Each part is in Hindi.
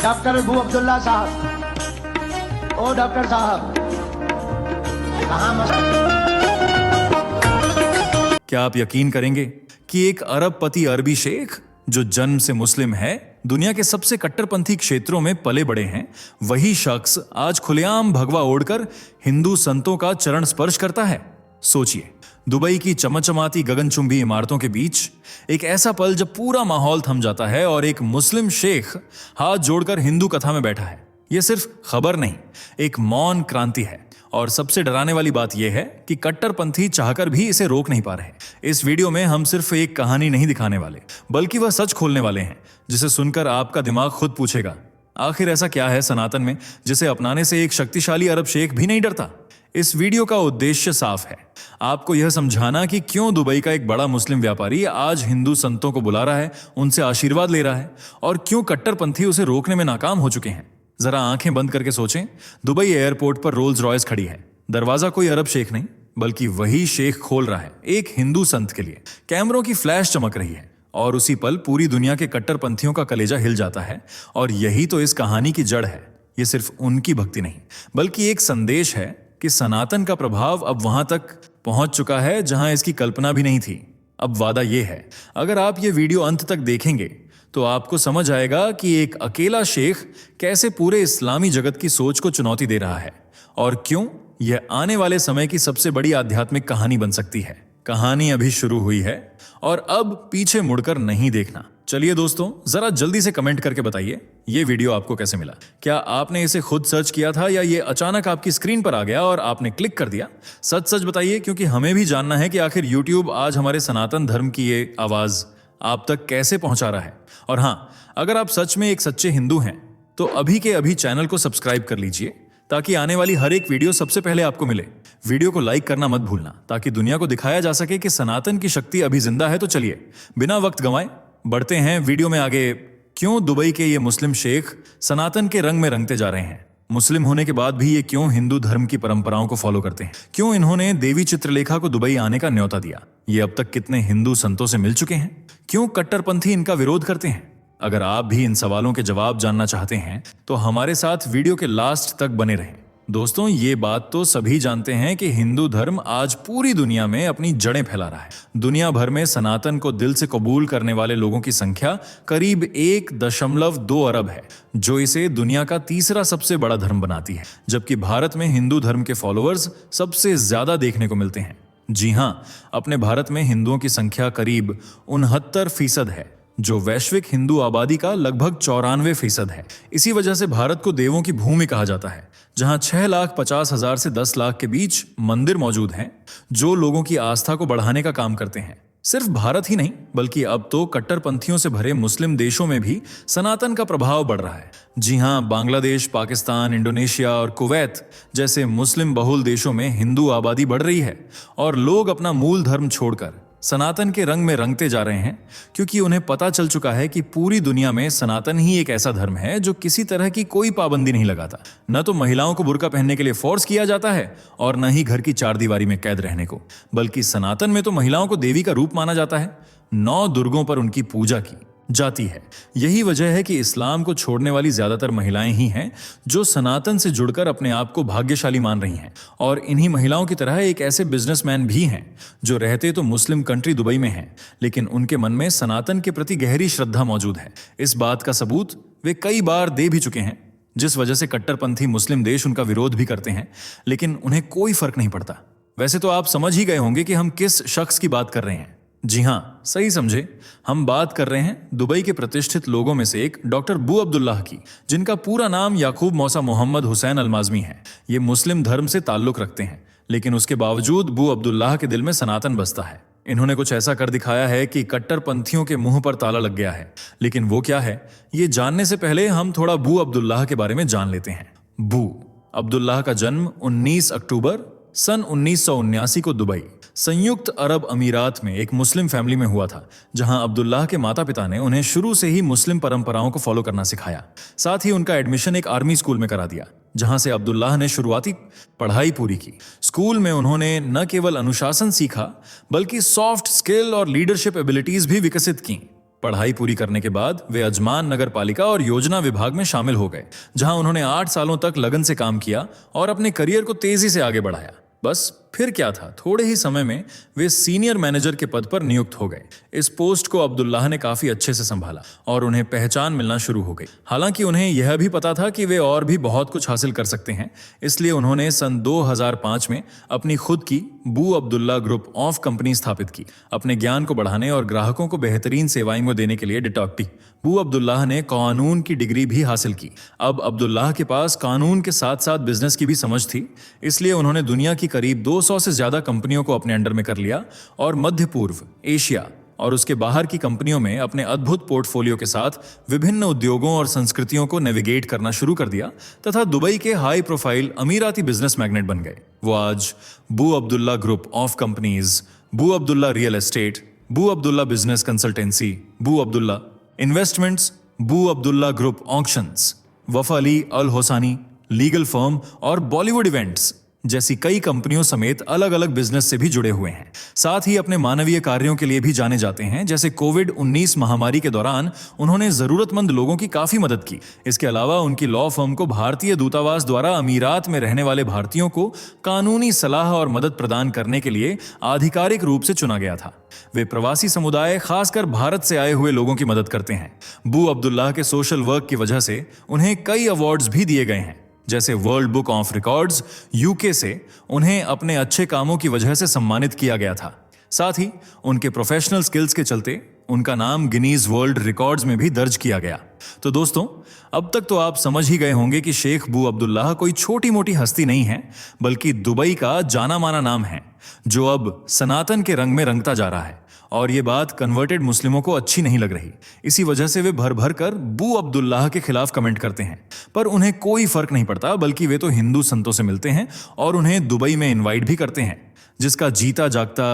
डॉक्टर अबू अब्दुल्ला साहब, ओ डॉक्टर साहब कहाँ क्या आप यकीन करेंगे कि एक अरबपति अरबी शेख जो जन्म से मुस्लिम है, दुनिया के सबसे कट्टरपंथी क्षेत्रों में पले बड़े हैं, वही शख्स आज खुलेआम भगवा ओढ़कर हिंदू संतों का चरण स्पर्श करता है। सोचिए, दुबई की चमचमाती गगनचुंबी इमारतों के बीच एक ऐसा पल जब पूरा माहौल थम जाता है और एक मुस्लिम शेख हाथ जोड़कर हिंदू कथा में बैठा है। यह सिर्फ खबर नहीं, एक मौन क्रांति है। और सबसे डराने वाली बात यह है कि कट्टरपंथी चाहकर भी इसे रोक नहीं पा रहे। इस वीडियो में हम सिर्फ एक कहानी नहीं दिखाने वाले, बल्कि वह सच खोलने वाले हैं जिसे सुनकर आपका दिमाग खुद पूछेगा, आखिर ऐसा क्या है सनातन में जिसे अपनाने से एक शक्तिशाली अरब शेख भी नहीं डरता। इस वीडियो का उद्देश्य साफ है, आपको यह समझाना कि क्यों दुबई का एक बड़ा मुस्लिम व्यापारी आज हिंदू संतों को बुला रहा है, उनसे आशीर्वाद ले रहा है, और क्यों कट्टरपंथी उसे रोकने में नाकाम हो चुके हैं। जरा आंखें बंद करके सोचें, दुबई एयरपोर्ट पर रोल्स रॉयस खड़ी है। दरवाजा कोई अरब शेख नहीं, बल्कि वही शेख खोल रहा है एक हिंदू संत के लिए। कैमरों की फ्लैश चमक रही है और उसी पल पूरी दुनिया के कट्टरपंथियों का कलेजा हिल जाता है। और यही तो इस कहानी की जड़ है। ये सिर्फ उनकी भक्ति नहीं, बल्कि एक संदेश है कि सनातन का प्रभाव अब वहां तक पहुंच चुका है जहां इसकी कल्पना भी नहीं थी। अब वादा यह है, अगर आप ये वीडियो अंत तक देखेंगे तो आपको समझ आएगा कि एक अकेला शेख कैसे पूरे इस्लामी जगत की सोच को चुनौती दे रहा है और क्यों यह आने वाले समय की सबसे बड़ी आध्यात्मिक कहानी बन सकती है। कहानी अभी शुरू हुई है और अब पीछे मुड़कर नहीं देखना। चलिए दोस्तों, जरा जल्दी से कमेंट करके बताइए ये वीडियो आपको कैसे मिला। क्या आपने इसे खुद सर्च किया था या ये अचानक आपकी स्क्रीन पर आ गया और आपने क्लिक कर दिया? सच सच बताइए, क्योंकि हमें भी जानना है कि आखिर यूट्यूब आज हमारे सनातन धर्म की ये आवाज आप तक कैसे पहुंचा रहा है। और हाँ, अगर आप सच में एक सच्चे हिंदू हैं तो अभी के अभी चैनल को सब्सक्राइब कर लीजिए ताकि आने वाली हर एक वीडियो सबसे पहले आपको मिले। वीडियो को लाइक करना मत भूलना ताकि दुनिया को दिखाया जा सके कि सनातन की शक्ति अभी जिंदा है। तो चलिए बिना वक्त गंवाए बढ़ते हैं वीडियो में आगे। क्यों दुबई के ये मुस्लिम शेख सनातन के रंग में रंगते जा रहे हैं? मुस्लिम होने के बाद भी ये क्यों हिंदू धर्म की परंपराओं को फॉलो करते हैं? क्यों इन्होंने देवी चित्रलेखा को दुबई आने का न्योता दिया? ये अब तक कितने हिंदू संतों से मिल चुके हैं? क्यों कट्टरपंथी इनका विरोध करते हैं? अगर आप भी इन सवालों के जवाब जानना चाहते हैं तो हमारे साथ वीडियो के लास्ट तक बने रहें। दोस्तों, ये बात तो सभी जानते हैं कि हिंदू धर्म आज पूरी दुनिया में अपनी जड़ें फैला रहा है। दुनिया भर में सनातन को दिल से कबूल करने वाले लोगों की संख्या करीब 1.2 अरब है, जो इसे दुनिया का तीसरा सबसे बड़ा धर्म बनाती है। जबकि भारत में हिंदू धर्म के फॉलोअर्स सबसे ज्यादा देखने को मिलते हैं। जी हां, अपने भारत में हिंदुओं की संख्या करीब 69% है, जो वैश्विक हिंदू आबादी का लगभग 94% है। इसी वजह से भारत को देवों की भूमि कहा जाता है, जहां 6,50,000 से 10 लाख के बीच मंदिर मौजूद हैं, जो लोगों की आस्था को बढ़ाने का काम करते हैं। सिर्फ भारत ही नहीं, बल्कि अब तो कट्टरपंथियों से भरे मुस्लिम देशों में भी सनातन का प्रभाव बढ़ रहा है। जी हां, बांग्लादेश, पाकिस्तान, इंडोनेशिया और कुवैत जैसे मुस्लिम बहुल देशों में हिंदू आबादी बढ़ रही है और लोग अपना मूल धर्म छोड़कर सनातन के रंग में रंगते जा रहे हैं, क्योंकि उन्हें पता चल चुका है कि पूरी दुनिया में सनातन ही एक ऐसा धर्म है जो किसी तरह की कोई पाबंदी नहीं लगाता। न तो महिलाओं को बुर्का पहनने के लिए फोर्स किया जाता है और न ही घर की चारदीवारी में कैद रहने को, बल्कि सनातन में तो महिलाओं को देवी का रूप माना जाता है। 9 दुर्गों पर उनकी पूजा की जाती है। यही वजह है कि इस्लाम को छोड़ने वाली ज्यादातर महिलाएं ही हैं जो सनातन से जुड़कर अपने आप को भाग्यशाली मान रही हैं। और इन्हीं महिलाओं की तरह एक ऐसे बिजनेसमैन भी हैं जो रहते तो मुस्लिम कंट्री दुबई में हैं, लेकिन उनके मन में सनातन के प्रति गहरी श्रद्धा मौजूद है। इस बात का सबूत वे कई बार दे भी चुके हैं, जिस वजह से कट्टरपंथी मुस्लिम देश उनका विरोध भी करते हैं, लेकिन उन्हें कोई फर्क नहीं पड़ता। वैसे तो आप समझ ही गए होंगे कि हम किस शख्स की बात कर रहे हैं। जी हां, सही समझे, हम बात कर रहे हैं दुबई के प्रतिष्ठित लोगों में से एक डॉक्टर बू अब्दुल्लाह की, जिनका पूरा नाम याकूब मौसा मोहम्मद हुसैन अलमाज़मी है। ये मुस्लिम धर्म से ताल्लुक रखते हैं, लेकिन उसके बावजूद बू अब्दुल्लाह के दिल में सनातन बसता है। इन्होंने कुछ ऐसा कर दिखाया है कि कट्टरपंथियों के मुंह पर ताला लग गया है। लेकिन वो क्या है, ये जानने से पहले हम थोड़ा बू अब्दुल्लाह के बारे में जान लेते हैं। बू अब्दुल्लाह का जन्म 19 अक्टूबर सन 1979 को दुबई, संयुक्त अरब अमीरात में एक मुस्लिम फैमिली में हुआ था, जहां अब्दुल्लाह के माता पिता ने उन्हें शुरू से ही मुस्लिम परंपराओं को फॉलो करना सिखाया। साथ ही उनका एडमिशन एक आर्मी स्कूल में करा दिया, जहां से अब्दुल्लाह ने शुरुआती पढ़ाई पूरी की। स्कूल में उन्होंने न केवल अनुशासन सीखा, बल्कि सॉफ्ट स्किल और लीडरशिप एबिलिटीज भी विकसित की। पढ़ाई पूरी करने के बाद वे अजमान नगर पालिका और योजना विभाग में शामिल हो गए, जहां उन्होंने 8 सालों तक लगन से काम किया और अपने करियर को तेजी से आगे बढ़ाया। बस फिर क्या था, थोड़े ही समय में वे सीनियर मैनेजर के पद पर नियुक्त हो गए। इस पोस्ट को अब्दुल्लाह ने काफी अच्छे से संभाला और उन्हें पहचान मिलना शुरू हो गई। हालांकि उन्हें यह भी पता था कि वे और भी बहुत कुछ हासिल कर सकते हैं, इसलिए उन्होंने सन 2005 में अपनी खुद की बू अब्दुल्ला ग्रुप ऑफ कंपनी स्थापित की। अपने ज्ञान को बढ़ाने और ग्राहकों को बेहतरीन सेवाएं देने के लिए डिटॉक्टी बू अब्दुल्लाह ने कानून की डिग्री भी हासिल की। अब अब्दुल्लाह के पास कानून के साथ साथ बिजनेस की भी समझ थी, इसलिए उन्होंने दुनिया की करीब 200 से ज्यादा कंपनियों को अपने अंडर में कर लिया और मध्य पूर्व, एशिया और उसके बाहर की कंपनियों में अपने अद्भुत पोर्टफोलियो के साथ विभिन्न उद्योगों और संस्कृतियों को नेविगेट करना शुरू कर दिया तथा दुबई के हाई प्रोफाइल अमीराती बिजनेस मैग्नेट बन गए। वो आज बू अब्दुल्ला ग्रुप ऑफ कंपनीज, बू अब्दुल्ला रियल एस्टेट, बू अब्दुल्ला बिजनेस कंसल्टेंसी, बू अब्दुल्ला इन्वेस्टमेंट्स, बू अब्दुल्ला ग्रुप ऑक्शंस, वफा अली अल होसानी लीगल फर्म और बॉलीवुड इवेंट्स जैसी कई कंपनियों समेत अलग अलग बिजनेस से भी जुड़े हुए हैं। साथ ही अपने मानवीय कार्यों के लिए भी जाने जाते हैं, जैसे कोविड-19 महामारी के दौरान उन्होंने जरूरतमंद लोगों की काफी मदद की। इसके अलावा उनकी लॉ फर्म को भारतीय दूतावास द्वारा अमीरात में रहने वाले भारतीयों को कानूनी सलाह और मदद प्रदान करने के लिए आधिकारिक रूप से चुना गया था। वे प्रवासी समुदाय, खासकर भारत से आए हुए लोगों की मदद करते हैं। बू अब्दुल्लाह के सोशल वर्क की वजह से उन्हें कई अवार्ड्स भी दिए गए हैं, जैसे world book of records UK से उन्हें अपने अच्छे कामों की वजह से सम्मानित किया गया था। साथ ही उनके प्रोफेशनल स्किल्स के चलते उनका नाम गिनीज वर्ल्ड रिकॉर्ड्स में भी दर्ज किया गया। तो दोस्तों, अब तक तो आप समझ ही गए होंगे कि शेख बू अब्दुल्लाह कोई छोटी मोटी हस्ती नहीं है, बल्कि दुबई का जाना माना नाम है, जो अब सनातन के रंग में रंगता जा रहा है। और ये बात कन्वर्टेड मुस्लिमों को अच्छी नहीं लग रही। इसी वजह से वे भर भर कर बू अब्दुल्लाह के खिलाफ कमेंट करते हैं, पर उन्हें कोई फर्क नहीं पड़ता, बल्कि वे तो हिंदू संतों से मिलते हैं और उन्हें दुबई में इनवाइट भी करते हैं, जिसका जीता जागता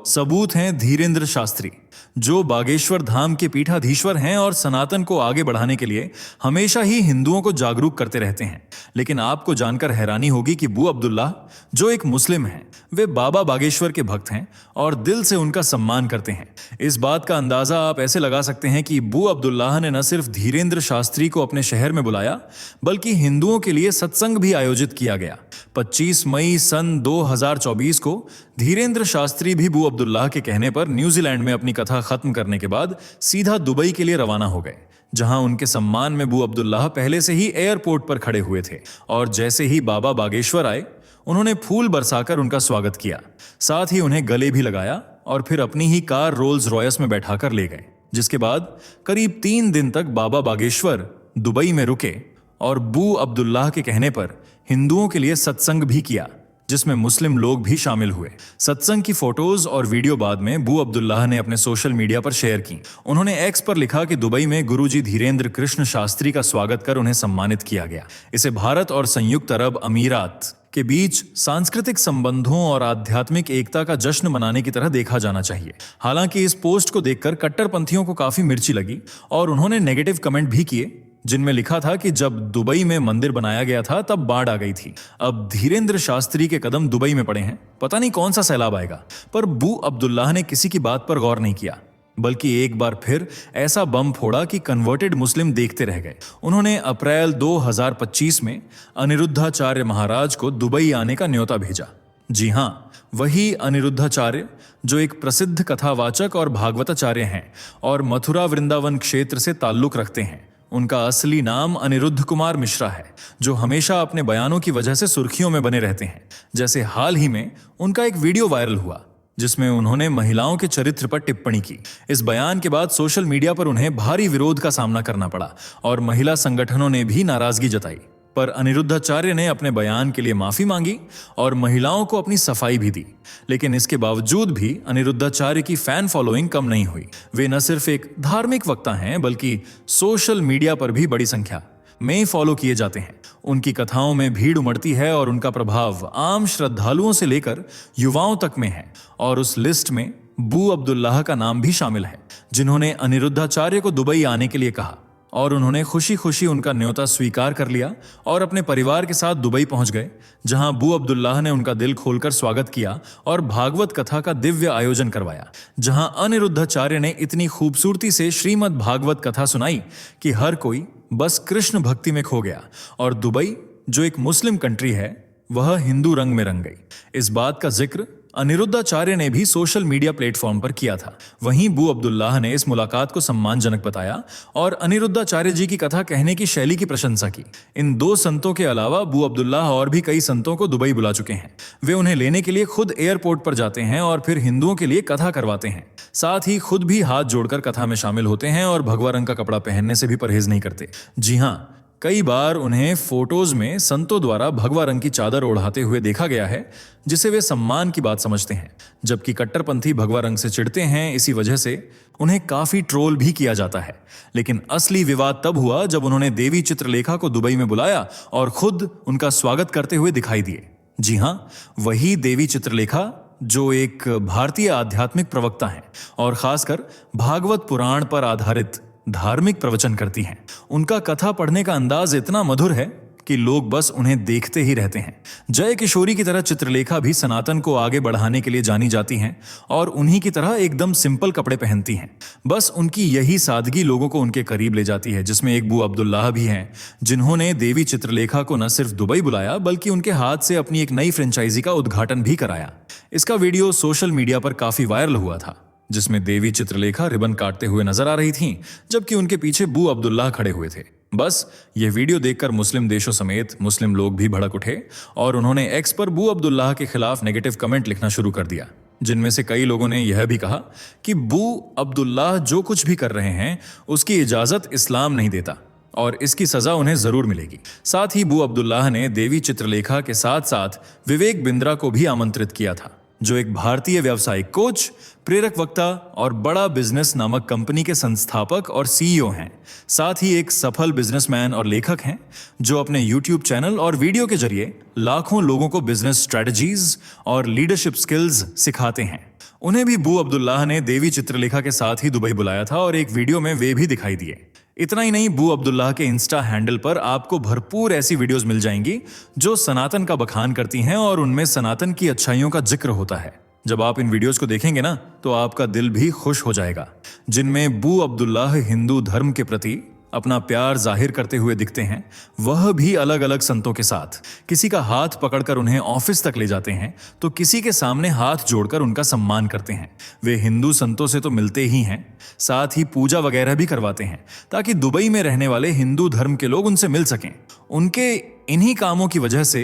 सबूत हैं धीरेंद्र शास्त्री, जो बागेश्वर धाम के पीठाधीश्वर हैं और सनातन को आगे बढ़ाने के लिए हमेशा ही हिंदुओं को जागरूक करते रहते हैं। लेकिन आपको जानकर हैरानी होगी कि बू अब्दुल्लाह, जो एक मुस्लिम हैं, वे बाबा बागेश्वर के भक्त हैं और दिल से उनका सम्मान करते हैं। इस बात का अंदाजा आप ऐसे लगा सकते हैं कि बू अब्दुल्लाह ने न सिर्फ धीरेंद्र शास्त्री को अपने शहर में बुलाया, बल्कि हिंदुओं के लिए सत्संग भी आयोजित किया गया। 25 मई सन 2024 को धीरेंद्र शास्त्री भी बू अब्दुल्लाह के कहने पर न्यूजीलैंड में अपनी कथा खत्म करने के बाद सीधा दुबई के लिए रवाना हो गए, जहां उनके सम्मान में बू अब्दुल्लाह पहले से ही एयरपोर्ट पर खड़े हुए थे। और जैसे ही बाबा बागेश्वर आए, उन्होंने फूल बरसाकर उनका स्वागत किया, साथ ही उन्हें गले भी लगाया और फिर अपनी ही कार रोल्स रॉयस में बैठाकर ले गए। जिसके बाद करीब 3 दिन तक बाबा बागेश्वर दुबई में रुके और बू अब्दुल्लाह के कहने पर हिंदुओं के लिए सत्संग भी किया, जिसमें मुस्लिम लोग भी शामिल हुए। सत्संग की फोटोज और वीडियो बाद में बू अब्दुल्लाह ने अपने सोशल मीडिया पर शेयर की। उन्होंने एक्स पर लिखा कि दुबई में गुरुजी धीरेंद्र कृष्ण शास्त्री का स्वागत कर उन्हें सम्मानित किया गया। इसे भारत और संयुक्त अरब अमीरात के बीच सांस्कृतिक संबंधों और आध्यात्मिक एकता का जश्न मनाने की तरह देखा जाना चाहिए। हालांकि इस पोस्ट को देखकर कट्टरपंथियों को काफी मिर्ची लगी और उन्होंने नेगेटिव कमेंट भी किए, जिनमें लिखा था कि जब दुबई में मंदिर बनाया गया था तब बाढ़ आ गई थी। अब धीरेंद्र शास्त्री के कदम दुबई में पड़े हैं, पता नहीं कौन सा सैलाब आएगा। पर बू अब्दुल्लाह ने किसी की बात पर गौर नहीं किया, बल्कि एक बार फिर ऐसा बम फोड़ा कि कन्वर्टेड मुस्लिम देखते रह गए। उन्होंने अप्रैल 2025 में अनिरुद्धाचार्य महाराज को दुबई आने का न्योता भेजा। जी हां, वही अनिरुद्धाचार्य जो एक प्रसिद्ध कथावाचक और भागवताचार्य हैं और मथुरा वृंदावन क्षेत्र से ताल्लुक रखते हैं। उनका असली नाम अनिरुद्ध कुमार मिश्रा है, जो हमेशा अपने बयानों की वजह से सुर्खियों में बने रहते हैं। जैसे हाल ही में उनका एक वीडियो वायरल हुआ, जिसमें उन्होंने महिलाओं के चरित्र पर टिप्पणी की। इस बयान के बाद सोशल मीडिया पर उन्हें भारी विरोध का सामना करना पड़ा और महिला संगठनों ने भी नाराजगी जताई। पर अनिरुद्धाचार्य ने अपने बयान के लिए माफी मांगी और महिलाओं को अपनी सफाई भी दी। लेकिन इसके बावजूद भी अनिरुद्धाचार्य की फैन फॉलोइंग कम नहीं हुई। वे न सिर्फ एक धार्मिक वक्ता हैं, बल्कि सोशल मीडिया पर भी बड़ी संख्या में फॉलो किए जाते हैं। उनकी कथाओं में भीड़ उमड़ती है और उनका प्रभाव आम श्रद्धालुओं से लेकर युवाओं तक में है। और उस लिस्ट में बू अब्दुल्लाह का नाम भी शामिल है, जिन्होंने अनिरुद्धाचार्य को दुबई आने के लिए कहा और उन्होंने खुशी खुशी उनका न्योता स्वीकार कर लिया और अपने परिवार के साथ दुबई पहुंच गए, जहां अबू अब्दुल्लाह ने उनका दिल खोलकर स्वागत किया और भागवत कथा का दिव्य आयोजन करवाया, जहां अनिरुद्धाचार्य ने इतनी खूबसूरती से श्रीमद् भागवत कथा सुनाई कि हर कोई बस कृष्ण भक्ति में खो गया और दुबई, जो एक मुस्लिम कंट्री है, वह हिंदू रंग में रंग गई। इस बात का जिक्र अनिरुद्धाचार्य ने भी सोशल मीडिया प्लेटफॉर्म पर किया था। वहीं अबू अब्दुल्लाह ने इस मुलाकात को सम्मानजनक बताया और अनिरुद्धाचार्य जी की कथा कहने की शैली की प्रशंसा की। इन दो संतों के अलावा अबू अब्दुल्लाह और भी कई संतों को दुबई बुला चुके हैं। वे उन्हें लेने के लिए खुद एयरपोर्ट पर जाते हैं और फिर हिंदुओं के लिए कथा करवाते हैं। साथ ही खुद भी हाथ जोड़कर कथा में शामिल होते हैं और भगवा रंग का कपड़ा पहनने से भी परहेज नहीं करते। जी हाँ, कई बार उन्हें फोटोज में संतों द्वारा भगवा रंग की चादर ओढ़ाते हुए देखा गया है, जिसे वे सम्मान की बात समझते हैं, जबकि कट्टरपंथी भगवा रंग से चिढ़ते हैं। इसी वजह से उन्हें काफी ट्रोल भी किया जाता है। लेकिन असली विवाद तब हुआ जब उन्होंने देवी चित्रलेखा को दुबई में बुलाया और खुद उनका स्वागत करते हुए दिखाई दिए। जी हाँ, वही देवी चित्रलेखा जो एक भारतीय आध्यात्मिक प्रवक्ता हैं और खासकर भागवत पुराण पर आधारित धार्मिक प्रवचन करती हैं। उनका कथा पढ़ने का अंदाज इतना मधुर है कि लोग बस उन्हें देखते ही रहते हैं। जय किशोरी की तरह चित्रलेखा भी सनातन को आगे बढ़ाने के लिए जानी जाती हैं और उन्हीं की तरह एकदम सिंपल कपड़े पहनती हैं। बस उनकी यही सादगी लोगों को उनके करीब ले जाती है, जिसमें एक अबू अब्दुल्लाह भी हैं, जिन्होंने देवी चित्रलेखा को न सिर्फ दुबई बुलाया बल्कि उनके हाथ से अपनी एक नई फ्रेंचाइजी का उद्घाटन भी कराया। इसका वीडियो सोशल मीडिया पर काफी वायरल हुआ था, जिसमें देवी चित्रलेखा रिबन काटते हुए नजर आ रही थीं, जबकि उनके पीछे अबू अब्दुल्लाह खड़े हुए थे। बस यह वीडियो देखकर मुस्लिम देशों समेत मुस्लिम लोग भी भड़क उठे और उन्होंने एक्स पर अबू अब्दुल्लाह के खिलाफ नेगेटिव कमेंट लिखना शुरू कर दिया, जिनमें से कई लोगों ने यह भी कहा कि अबू अब्दुल्लाह जो कुछ भी कर रहे हैं उसकी इजाजत इस्लाम नहीं देता और इसकी सजा उन्हें जरूर मिलेगी। साथ ही अबू अब्दुल्लाह ने देवी चित्रलेखा के साथ साथ विवेक बिंद्रा को भी आमंत्रित किया था, जो एक भारतीय व्यावसायिक कोच, प्रेरक वक्ता और बड़ा बिजनेस नामक कंपनी के संस्थापक और सीईओ हैं। साथ ही एक सफल बिजनेसमैन और लेखक हैं, जो अपने यूट्यूब चैनल और वीडियो के जरिए लाखों लोगों को बिजनेस स्ट्रेटजीज और लीडरशिप स्किल्स सिखाते हैं। उन्हें भी अबू अब्दुल्लाह ने देवी चित्रलेखा के साथ ही दुबई बुलाया था और एक वीडियो में वे भी दिखाई दिए। इतना ही नहीं, अबू अब्दुल्लाह के इंस्टा हैंडल पर आपको भरपूर ऐसी वीडियोस मिल जाएंगी जो सनातन का बखान करती हैं और उनमें सनातन की अच्छाइयों का जिक्र होता है। जब आप इन वीडियोस को देखेंगे ना, तो आपका दिल भी खुश हो जाएगा। जिनमें अबू अब्दुल्लाह हिंदू धर्म के प्रति अपना प्यार जाहिर करते हुए दिखते हैं, वह भी अलग अलग संतों के साथ। किसी का हाथ पकड़कर उन्हें ऑफिस तक ले जाते हैं, तो किसी के सामने हाथ जोड़कर उनका सम्मान करते हैं। वे हिंदू संतों से तो मिलते ही हैं, साथ ही पूजा वगैरह भी करवाते हैं, ताकि दुबई में रहने वाले हिंदू धर्म के लोग उनसे मिल सकें। उनके इन्हीं कामों की वजह से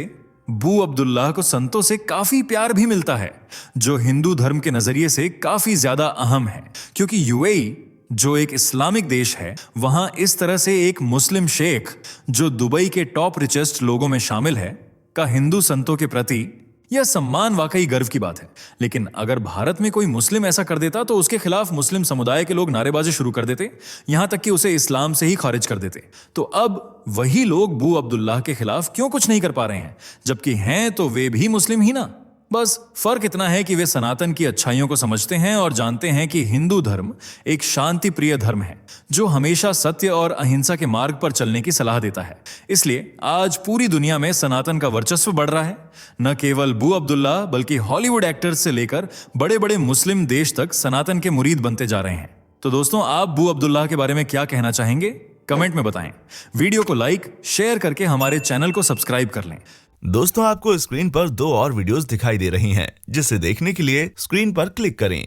अबू अब्दुल्लाह को संतों से काफी प्यार भी मिलता है, जो हिंदू धर्म के नजरिए से काफी ज्यादा अहम है, क्योंकि यूएई जो एक इस्लामिक देश है, वहां इस तरह से एक मुस्लिम शेख जो दुबई के टॉप रिचेस्ट लोगों में शामिल है, का हिंदू संतों के प्रति यह सम्मान वाकई गर्व की बात है। लेकिन अगर भारत में कोई मुस्लिम ऐसा कर देता तो उसके खिलाफ मुस्लिम समुदाय के लोग नारेबाजी शुरू कर देते, यहां तक कि उसे इस्लाम से ही खारिज कर देते। तो अब वही लोग अबू अब्दुल्लाह के खिलाफ क्यों कुछ नहीं कर पा रहे हैं, जबकि हैं तो वे भी मुस्लिम ही ना। बस फर्क इतना है कि वे सनातन की अच्छाइयों को समझते हैं और जानते हैं कि हिंदू धर्म एक शांति प्रिय धर्म है, जो हमेशा सत्य और अहिंसा के मार्ग पर चलने की सलाह देता है। इसलिए आज पूरी दुनिया में सनातन का वर्चस्व बढ़ रहा है। न केवल अबू अब्दुल्लाह बल्कि हॉलीवुड एक्टर्स से लेकर बड़े बड़े मुस्लिम देश तक सनातन के मुरीद बनते जा रहे हैं। तो दोस्तों, आप अबू अब्दुल्लाह के बारे में क्या कहना चाहेंगे, कमेंट में बताएं। वीडियो को लाइक शेयर करके हमारे चैनल को सब्सक्राइब कर लें। दोस्तों, आपको स्क्रीन पर 2 और वीडियोस दिखाई दे रही हैं, जिसे देखने के लिए स्क्रीन पर क्लिक करें।